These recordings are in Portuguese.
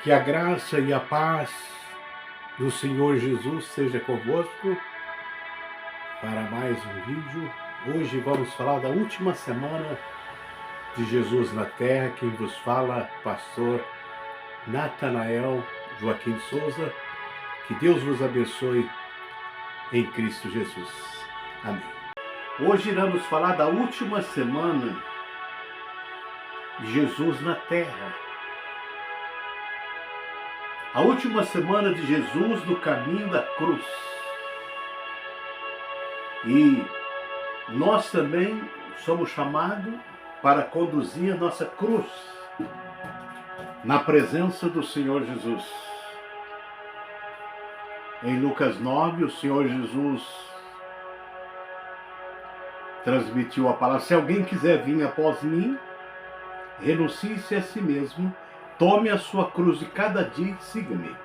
Que a graça e a paz do Senhor Jesus seja convosco para mais um vídeo. Hoje vamos falar da última semana de Jesus na Terra. Quem vos fala, pastor Natanael Joaquim Souza. Que Deus vos abençoe em Cristo Jesus. Amém. Hoje iremos falar da última semana de Jesus na Terra. A última semana de Jesus no caminho da cruz. E nós também somos chamados para conduzir a nossa cruz na presença do Senhor Jesus. Em Lucas 9, o Senhor Jesus transmitiu a palavra: se alguém quiser vir após mim, renuncie-se a si mesmo, tome a sua cruz de cada dia e siga-me.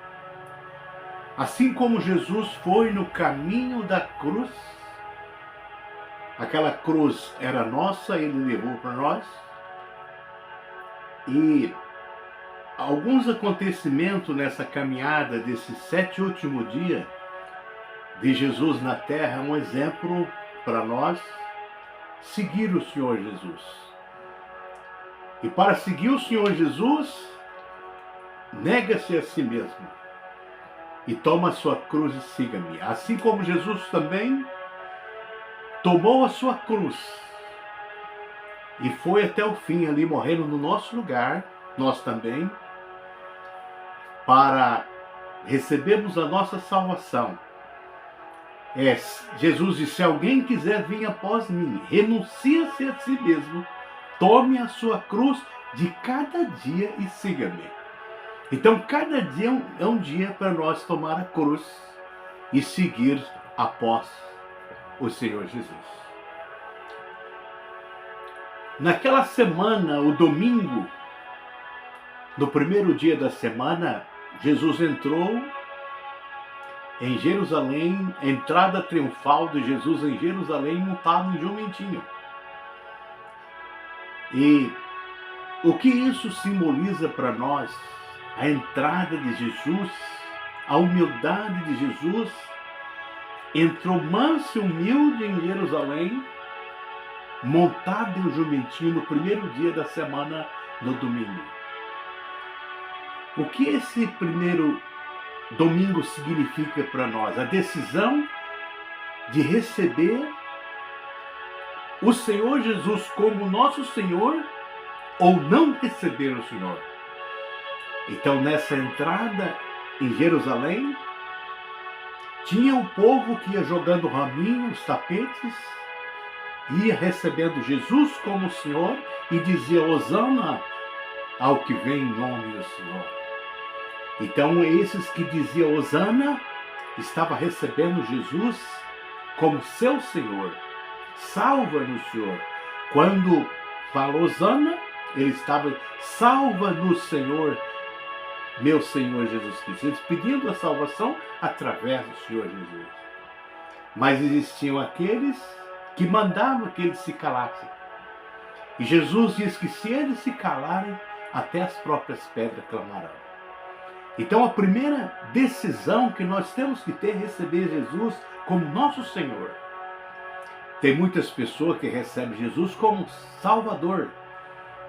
Assim como Jesus foi no caminho da cruz, aquela cruz era nossa, ele levou para nós, e alguns acontecimentos nessa caminhada desses 7 últimos dias de Jesus na Terra é um exemplo para nós seguir o Senhor Jesus. E para seguir o Senhor Jesus, nega-se a si mesmo e toma a sua cruz e siga-me. Assim como Jesus também tomou a sua cruz e foi até o fim ali, morrendo no nosso lugar, nós também, para recebermos a nossa salvação. Jesus disse: se alguém quiser vir após mim, renuncie-se a si mesmo, tome a sua cruz de cada dia e siga-me. Então, cada dia é um dia para nós tomar a cruz e seguir após o Senhor Jesus. Naquela semana, o domingo, no primeiro dia da semana, Jesus entrou em Jerusalém, entrada triunfal de Jesus em Jerusalém, montado em jumentinho. E o que isso simboliza para nós? A entrada de Jesus, a humildade de Jesus, entrou manso e humilde em Jerusalém, montado em um jumentinho no primeiro dia da semana, no domingo. O que esse primeiro domingo significa para nós? A decisão de receber o Senhor Jesus como nosso Senhor ou não receber o Senhor. Então, nessa entrada em Jerusalém, tinha o povo que ia jogando raminhos, tapetes, ia recebendo Jesus como Senhor e dizia: Hosana ao que vem em nome do Senhor. Então, esses que diziam Hosana estavam recebendo Jesus como seu Senhor. Salva-nos, Senhor. Quando falou Hosana, ele estava: salva-nos, Senhor, meu Senhor Jesus Cristo. Eles pedindo a salvação através do Senhor Jesus. Mas existiam aqueles que mandavam que eles se calassem. E Jesus diz que se eles se calarem, até as próprias pedras clamarão. Então a primeira decisão que nós temos que ter é receber Jesus como nosso Senhor. Tem muitas pessoas que recebem Jesus como Salvador,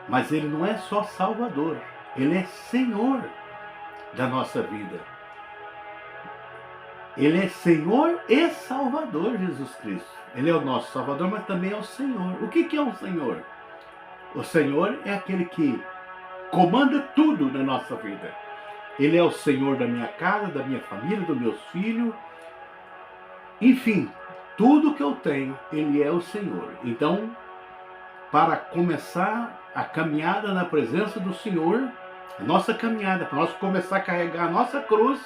mas Ele não é só Salvador, Ele é Senhor da nossa vida. Ele é Senhor e Salvador, Jesus Cristo. Ele é o nosso Salvador, mas também é o Senhor. O que é um Senhor? O Senhor é aquele que comanda tudo na nossa vida. Ele é o Senhor da minha casa, da minha família, dos meus filhos. Enfim, tudo que eu tenho, Ele é o Senhor. Então, para começar a caminhada na presença do Senhor, a nossa caminhada, para nós começar a carregar a nossa cruz,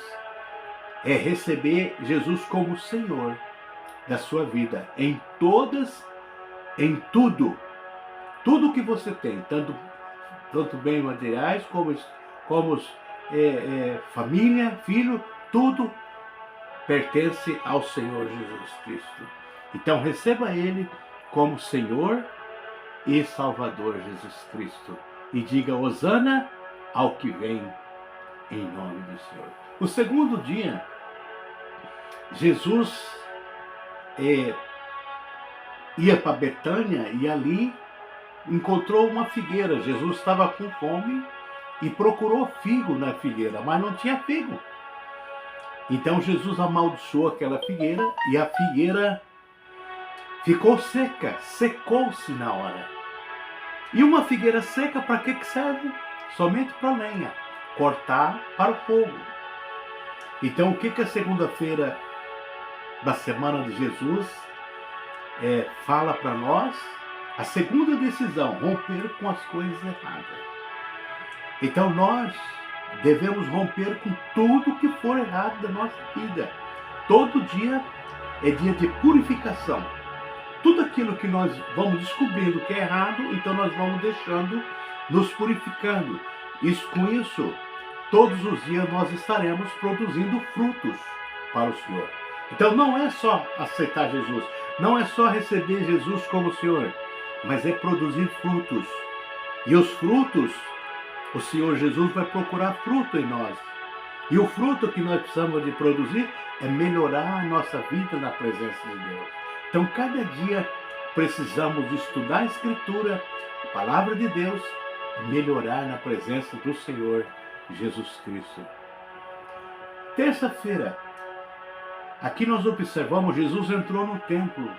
é receber Jesus como Senhor da sua vida, em tudo que você tem, tanto bens materiais como família, filho, tudo pertence ao Senhor Jesus Cristo. Então receba Ele como Senhor e Salvador Jesus Cristo e diga Hosana ao que vem em nome do Senhor. O segundo dia, Jesus ia para Betânia e ali encontrou uma figueira. Jesus estava com fome e procurou figo na figueira, mas não tinha figo. Então Jesus amaldiçoou aquela figueira e a figueira ficou seca, secou-se na hora. E uma figueira seca, para que serve? Somente para lenha, cortar para o fogo. Então, o que a segunda-feira da semana de Jesus fala para nós? A segunda decisão, romper com as coisas erradas. Então, nós devemos romper com tudo que for errado da nossa vida. Todo dia é dia de purificação. Tudo aquilo que nós vamos descobrindo que é errado, então nós vamos deixando, nos purificando. Com isso, todos os dias nós estaremos produzindo frutos para o Senhor. Então não é só aceitar Jesus, não é só receber Jesus como Senhor, mas é produzir frutos. E os frutos, o Senhor Jesus vai procurar fruto em nós. E o fruto que nós precisamos de produzir é melhorar a nossa vida na presença de Deus. Então, cada dia precisamos estudar a Escritura, a Palavra de Deus, e melhorar na presença do Senhor Jesus Cristo. Terça-feira, aqui nós observamos, Jesus entrou no templo.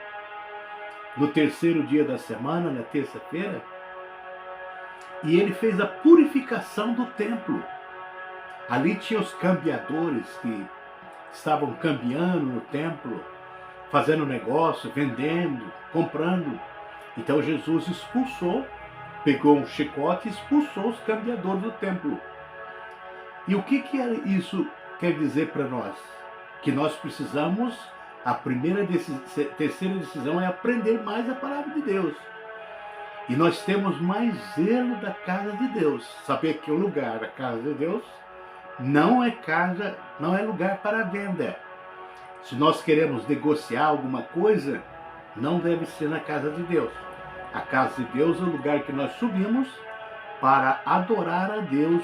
No terceiro dia da semana, na terça-feira, e ele fez a purificação do templo. Ali tinha os cambiadores que estavam cambiando no templo, fazendo negócio, vendendo, comprando. Então Jesus expulsou, pegou um chicote e expulsou os cambiadores do templo. E o que isso quer dizer para nós? Que nós precisamos, terceira decisão é aprender mais a palavra de Deus. E nós temos mais zelo da casa de Deus. Saber que o lugar da casa de Deus não é lugar para venda. Se nós queremos negociar alguma coisa, não deve ser na casa de Deus. A casa de Deus é o lugar que nós subimos para adorar a Deus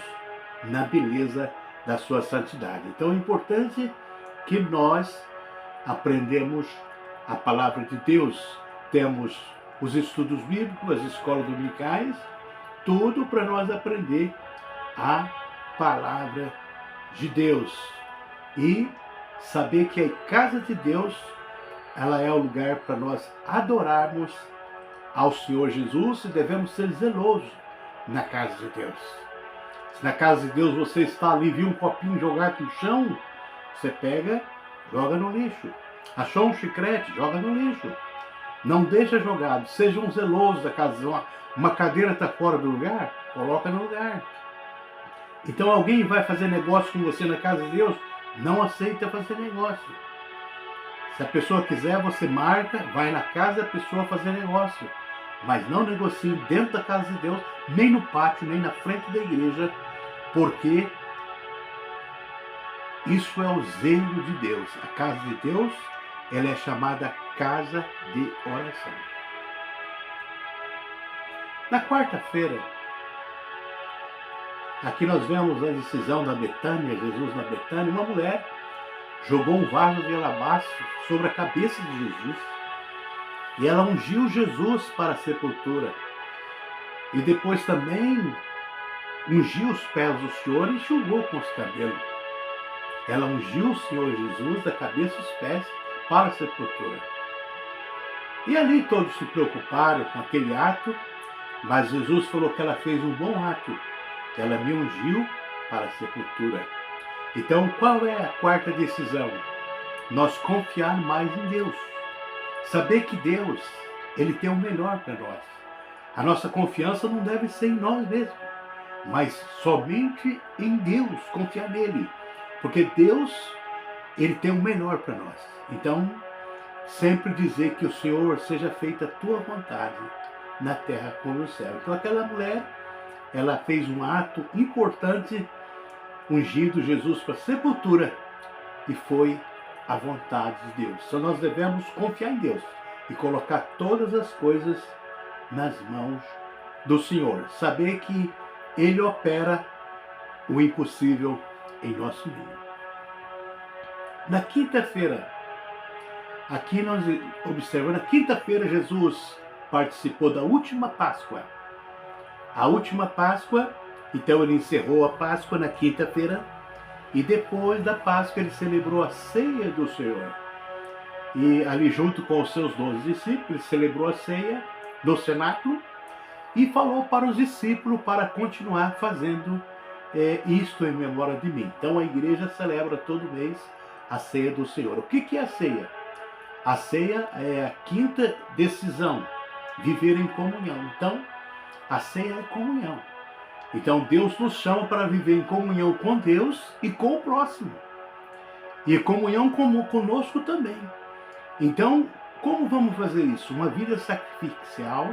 na beleza da sua santidade. Então é importante que nós aprendemos a palavra de Deus. Temos os estudos bíblicos, as escolas dominicais, tudo para nós aprender a palavra de Deus. E saber que a casa de Deus, ela é o lugar para nós adorarmos ao Senhor Jesus e devemos ser zelosos na casa de Deus. Se na casa de Deus você está ali, viu um copinho jogado no chão, você pega, joga no lixo. Achou um chiclete, joga no lixo. Não deixa jogado, sejam zelosos da casa de Deus. Uma cadeira está fora do lugar, coloca no lugar. Então alguém vai fazer negócio com você na casa de Deus, não aceita fazer negócio. Se a pessoa quiser, você marca, vai na casa da pessoa fazer negócio. Mas não negocie dentro da casa de Deus, nem no pátio, nem na frente da igreja, porque isso é o zelo de Deus. A casa de Deus, ela é chamada casa de oração. Na quarta-feira, aqui nós vemos a decisão da Betânia, Jesus na Betânia. Uma mulher jogou um vaso de alabastro sobre a cabeça de Jesus e ela ungiu Jesus para a sepultura. E depois também ungiu os pés do Senhor e enxugou com os cabelos. Ela ungiu o Senhor Jesus da cabeça aos pés para a sepultura. E ali todos se preocuparam com aquele ato, mas Jesus falou que ela fez um bom ato. Ela me ungiu para a sepultura. Então, qual é a quarta decisão? Nós confiar mais em Deus. Saber que Deus, Ele tem o melhor para nós. A nossa confiança não deve ser em nós mesmos, mas somente em Deus, confiar nele. Porque Deus, Ele tem o melhor para nós. Então, sempre dizer que o Senhor seja feita a tua vontade, na terra como no céu. Então aquela mulher, ela fez um ato importante, ungindo Jesus para a sepultura, e foi a vontade de Deus. Então nós devemos confiar em Deus e colocar todas as coisas nas mãos do Senhor. Saber que Ele opera o impossível em nosso meio. Na quinta-feira, aqui nós observamos, na quinta-feira Jesus participou da última Páscoa. A última Páscoa, então ele encerrou a Páscoa na quinta-feira e depois da Páscoa ele celebrou a ceia do Senhor. E ali junto com os seus 12 discípulos, ele celebrou a ceia no cenáculo e falou para os discípulos para continuar fazendo isto em memória de mim. Então a igreja celebra todo mês a ceia do Senhor. O que é a ceia? A ceia é a quinta decisão, viver em comunhão. Então, a ceia é comunhão. Então, Deus nos chama para viver em comunhão com Deus e com o próximo. E comunhão conosco também. Então, como vamos fazer isso? Uma vida sacrificial,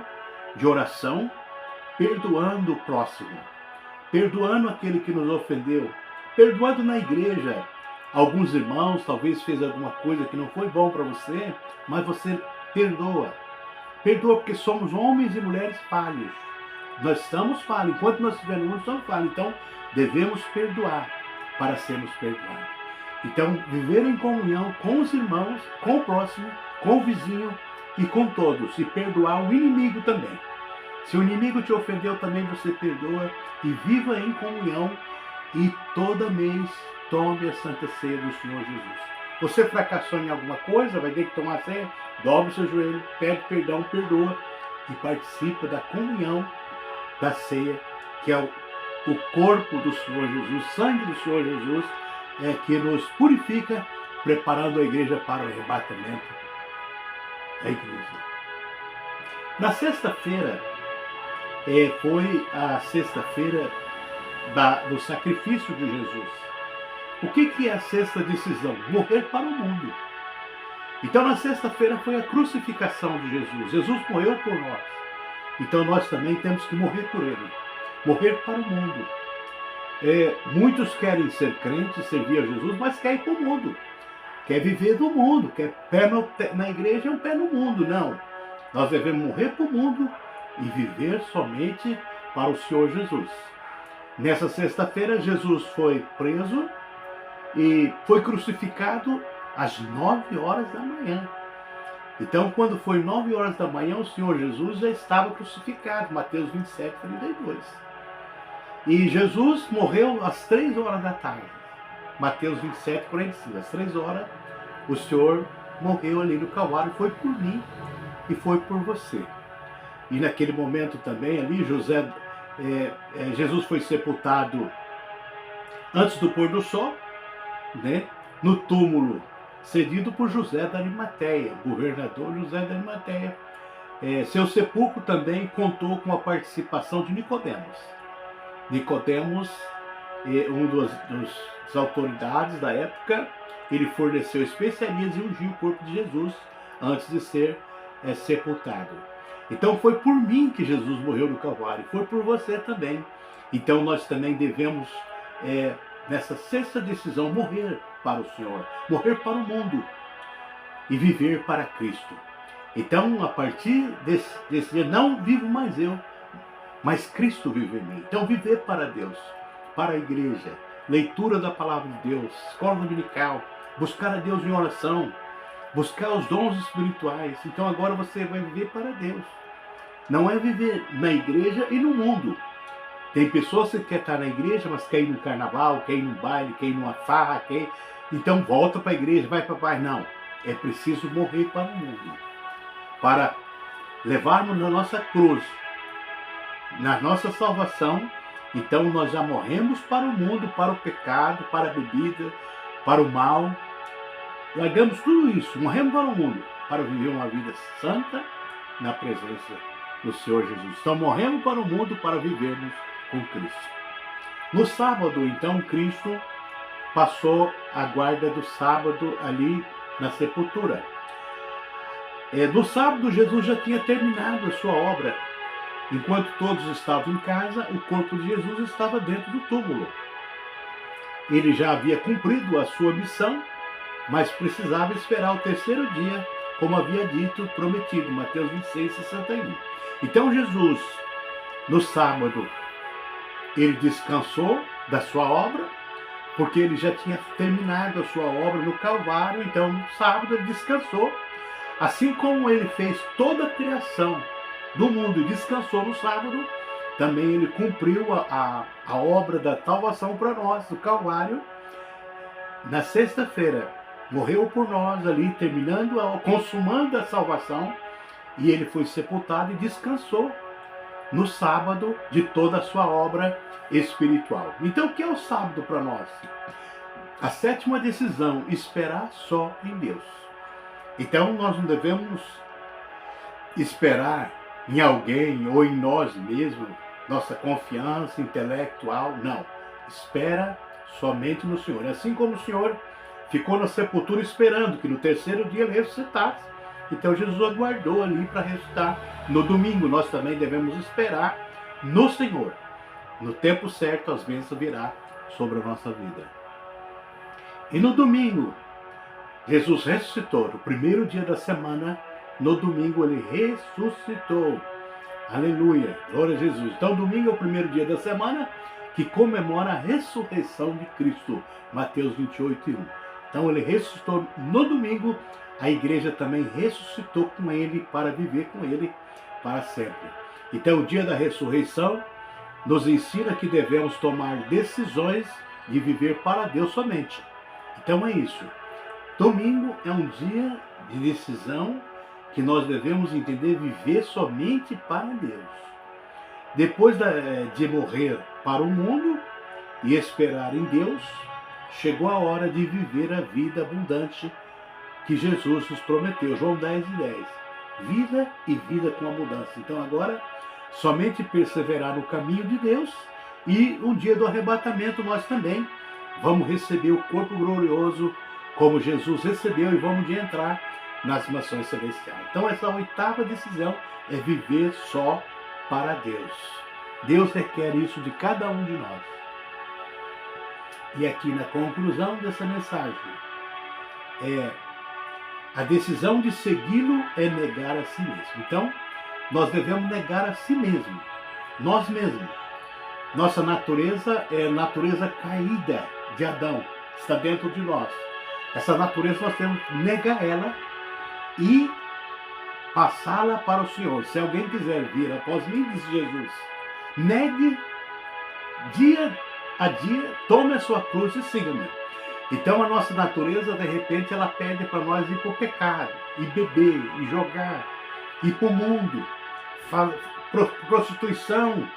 de oração, perdoando o próximo, perdoando aquele que nos ofendeu, perdoando na igreja. Alguns irmãos talvez fez alguma coisa que não foi bom para você, mas você perdoa. Perdoa porque somos homens e mulheres falhos. Nós estamos falhos. Enquanto nós estivermos juntos, estamos falhos. Então, devemos perdoar para sermos perdoados. Então, viver em comunhão com os irmãos, com o próximo, com o vizinho e com todos. E perdoar o inimigo também. Se o inimigo te ofendeu, também você perdoa e viva em comunhão. E toda mês tome a Santa Ceia do Senhor Jesus. Você fracassou em alguma coisa, vai ter que tomar a ceia? Dobre seu joelho, pede perdão, perdoa e participa da comunhão da ceia, que é o corpo do Senhor Jesus, o sangue do Senhor Jesus, que nos purifica, preparando a igreja para o arrebatamento da igreja. Na sexta-feira, foi a sexta-feira do sacrifício de Jesus. O que é a sexta decisão? Morrer para o mundo. Então, na sexta-feira foi a crucificação de Jesus. Jesus morreu por nós. Então, nós também temos que morrer por Ele. Morrer para o mundo. Muitos querem ser crentes, servir a Jesus, mas querem ir para o mundo. Quer viver do mundo. Quer pé na igreja é um pé no mundo. Não. Nós devemos morrer para o mundo e viver somente para o Senhor Jesus. Nessa sexta-feira, Jesus foi preso e foi crucificado às 9 horas da manhã. Então, quando foi 9 horas da manhã, o Senhor Jesus já estava crucificado, Mateus 27, 32. E Jesus morreu às 3 horas da tarde, Mateus 27, 45. Às 3 horas, o Senhor morreu ali no Calvário, foi por mim e foi por você. E naquele momento também ali, Jesus foi sepultado antes do pôr do sol, né, no túmulo cedido por José da Arimateia, governador José da Arimateia. Seu sepulcro também contou com a participação de Nicodemos. Nicodemos, das autoridades da época, ele forneceu especiarias e ungiu o corpo de Jesus antes de ser sepultado. Então foi por mim que Jesus morreu no Calvário, foi por você também. Então nós também devemos, nessa sexta decisão, morrer para o Senhor, morrer para o mundo e viver para Cristo. Então, a partir desse dia, não vivo mais eu, mas Cristo vive em mim. Então, viver para Deus, para a igreja, leitura da palavra de Deus, escola dominical, buscar a Deus em oração, buscar os dons espirituais. Então, agora você vai viver para Deus. Não é viver na igreja e no mundo. Tem pessoas que querem estar na igreja, mas quer ir no carnaval, quer ir no baile, quer ir numa farra, então volta para a igreja, vai para o baile. Não, é preciso morrer para o mundo. Para levarmos na nossa cruz, na nossa salvação, então nós já morremos para o mundo, para o pecado, para a bebida, para o mal. Largamos tudo isso, morremos para o mundo, para viver uma vida santa na presença do Senhor Jesus. Então morremos para o mundo para vivermos com Cristo. No sábado, então, Cristo passou a guarda do sábado ali na sepultura. No sábado, Jesus já tinha terminado a sua obra. Enquanto todos estavam em casa, o corpo de Jesus estava dentro do túmulo. Ele já havia cumprido a sua missão, mas precisava esperar o terceiro dia, como havia dito, prometido, Mateus 26, 61. Então Jesus, no sábado, ele descansou da sua obra, porque ele já tinha terminado a sua obra no Calvário, então no sábado ele descansou. Assim como ele fez toda a criação do mundo e descansou no sábado, também ele cumpriu a obra da salvação para nós, do Calvário. Na sexta-feira, morreu por nós ali, consumando a salvação, e ele foi sepultado e descansou no sábado de toda a sua obra espiritual. Então, o que é o sábado para nós? A sétima decisão, esperar só em Deus. Então, nós não devemos esperar em alguém ou em nós mesmos, nossa confiança intelectual, não. Espera somente no Senhor. Assim como o Senhor ficou na sepultura esperando que no terceiro dia ele ressuscitasse. Então Jesus aguardou ali para ressuscitar. No domingo nós também devemos esperar no Senhor. No tempo certo as bênçãos virão sobre a nossa vida. E no domingo, Jesus ressuscitou. No primeiro dia da semana, no domingo ele ressuscitou. Aleluia, glória a Jesus. Então domingo é o primeiro dia da semana que comemora a ressurreição de Cristo. Mateus 28:1. Então ele ressuscitou no domingo, a igreja também ressuscitou com ele para viver com ele para sempre. Então o dia da ressurreição nos ensina que devemos tomar decisões de viver para Deus somente. Então é isso. Domingo é um dia de decisão que nós devemos entender viver somente para Deus. Depois de morrer para o mundo e esperar em Deus, chegou a hora de viver a vida abundante que Jesus nos prometeu. João 10:10. Vida e vida com abundância. Então agora, somente perseverar no caminho de Deus, e um dia do arrebatamento nós também vamos receber o corpo glorioso como Jesus recebeu, e vamos de entrar nas mansões celestiais. Então essa oitava decisão é viver só para Deus. Deus requer isso de cada um de nós. E aqui na conclusão dessa mensagem, a decisão de segui-lo é negar a si mesmo. Então, nós devemos negar a si mesmo, nós mesmos. Nossa natureza é a natureza caída de Adão, está dentro de nós. Essa natureza nós temos que negar ela e passá-la para o Senhor. Se alguém quiser vir após mim, diz Jesus, negue dia a dia, tome a sua cruz e siga-me. Então a nossa natureza, de repente, ela pede para nós ir para o pecado, e beber, e jogar, ir para o mundo, prostituição,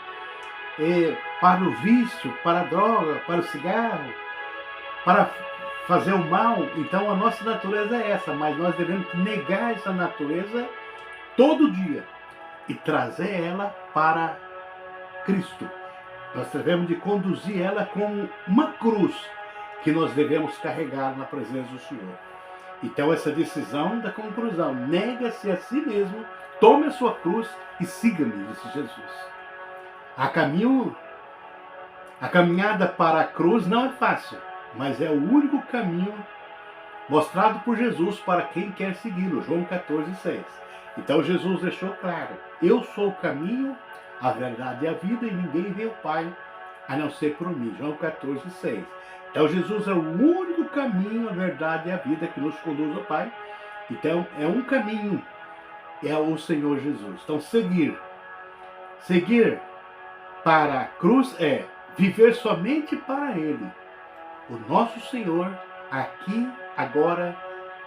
para o vício, para a droga, para o cigarro, para fazer o mal. Então a nossa natureza é essa, mas nós devemos negar essa natureza todo dia e trazer ela para Cristo. Nós devemos de conduzir ela como uma cruz que nós devemos carregar na presença do Senhor. Então essa decisão da conclusão, nega-se a si mesmo, tome a sua cruz e siga-me, disse Jesus. A caminhada para a cruz não é fácil, mas é o único caminho mostrado por Jesus para quem quer segui-lo. João 14:6. Então Jesus deixou claro, eu sou o caminho, a verdade e a vida, e ninguém vê o Pai a não ser por mim. João 14:6. Então Jesus é o único caminho, a verdade e a vida que nos conduz ao Pai. Então é um caminho, é o Senhor Jesus. Então seguir para a cruz é viver somente para Ele, o nosso Senhor, aqui, agora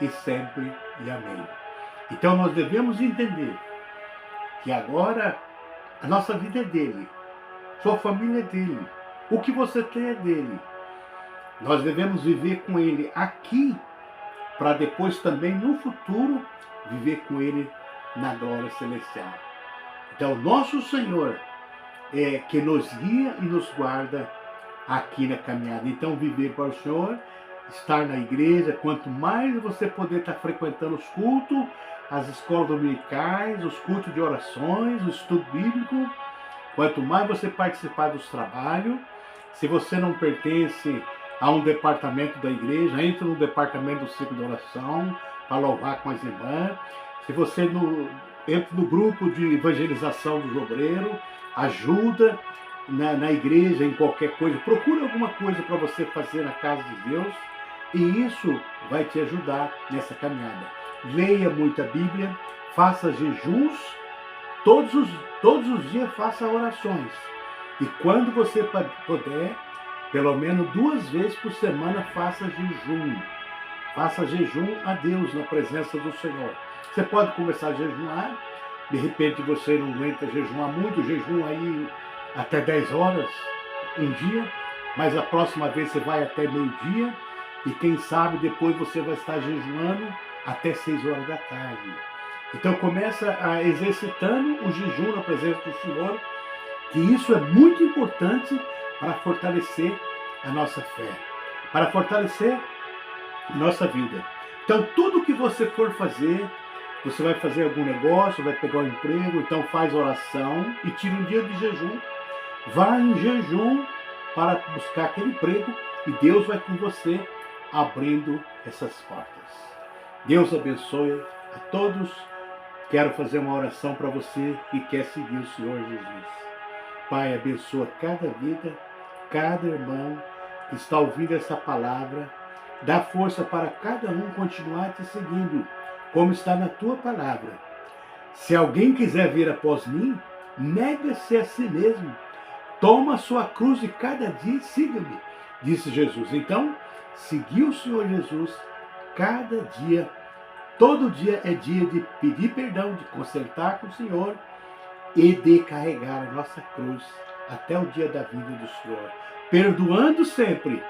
e sempre, e amém. Então nós devemos entender que agora a nossa vida é dele, sua família é dele, o que você tem é dele. Nós devemos viver com ele aqui, para depois também no futuro viver com ele na glória celestial. Então nosso Senhor é que nos guia e nos guarda aqui na caminhada. Então viver para o Senhor, estar na igreja, quanto mais você poder estar frequentando os cultos, as escolas dominicais, os cultos de orações, o estudo bíblico, quanto mais você participar dos trabalhos. Se você não pertence a um departamento da igreja, entra no departamento do ciclo de oração para louvar com as irmãs. Se você entra no grupo de evangelização do obreiro, ajuda. na igreja, em qualquer coisa. Procure alguma coisa para você fazer na casa de Deus e isso vai te ajudar nessa caminhada. Leia muita Bíblia, faça jejuns, todos os dias faça orações. E quando você puder, pelo menos 2 vezes por semana, faça jejum. Faça jejum a Deus na presença do Senhor. Você pode começar a jejuar, de repente você não aguenta jejuar muito, jejum aí até 10 horas um dia, mas a próxima vez você vai até meio-dia e quem sabe depois você vai estar jejuando até 6 horas da tarde. Então começa a exercitando o jejum na presença do Senhor, que isso é muito importante para fortalecer a nossa fé, para fortalecer a nossa vida. Então tudo que você for fazer, você vai fazer algum negócio, vai pegar um emprego, então faz oração e tira um dia de jejum. Vá em jejum para buscar aquele emprego e Deus vai com você abrindo essas portas. Deus abençoe a todos. Quero fazer uma oração para você que quer seguir o Senhor Jesus. Pai, abençoa cada vida, cada irmão que está ouvindo essa palavra. Dá força para cada um continuar te seguindo, como está na tua palavra. Se alguém quiser vir após mim, nega-se a si mesmo. Toma a sua cruz de cada dia e siga-me, disse Jesus. Então, seguir o Senhor Jesus cada dia. Todo dia é dia de pedir perdão, de consertar com o Senhor e de carregar a nossa cruz até o dia da vinda do Senhor. Perdoando sempre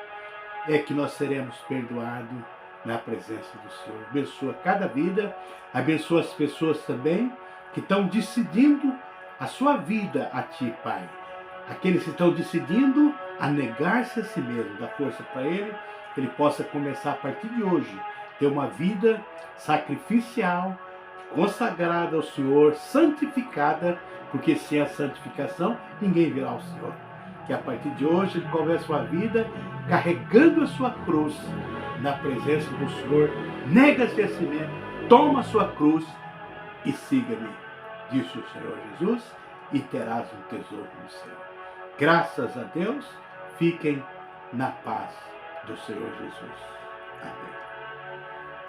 é que nós seremos perdoados na presença do Senhor. Abençoa cada vida, abençoa as pessoas também que estão decidindo a sua vida a Ti, Pai. Aqueles que estão decidindo a negar-se a si mesmo, dá força para ele, que ele possa começar a partir de hoje ter uma vida sacrificial, consagrada ao Senhor, santificada, porque sem a santificação ninguém virá ao Senhor. Que a partir de hoje ele comece a sua vida carregando a sua cruz na presença do Senhor, nega-se a si mesmo, toma a sua cruz e siga-me, disse o Senhor Jesus, e terás um tesouro no céu. Graças a Deus, fiquem na paz do Senhor Jesus. Amém.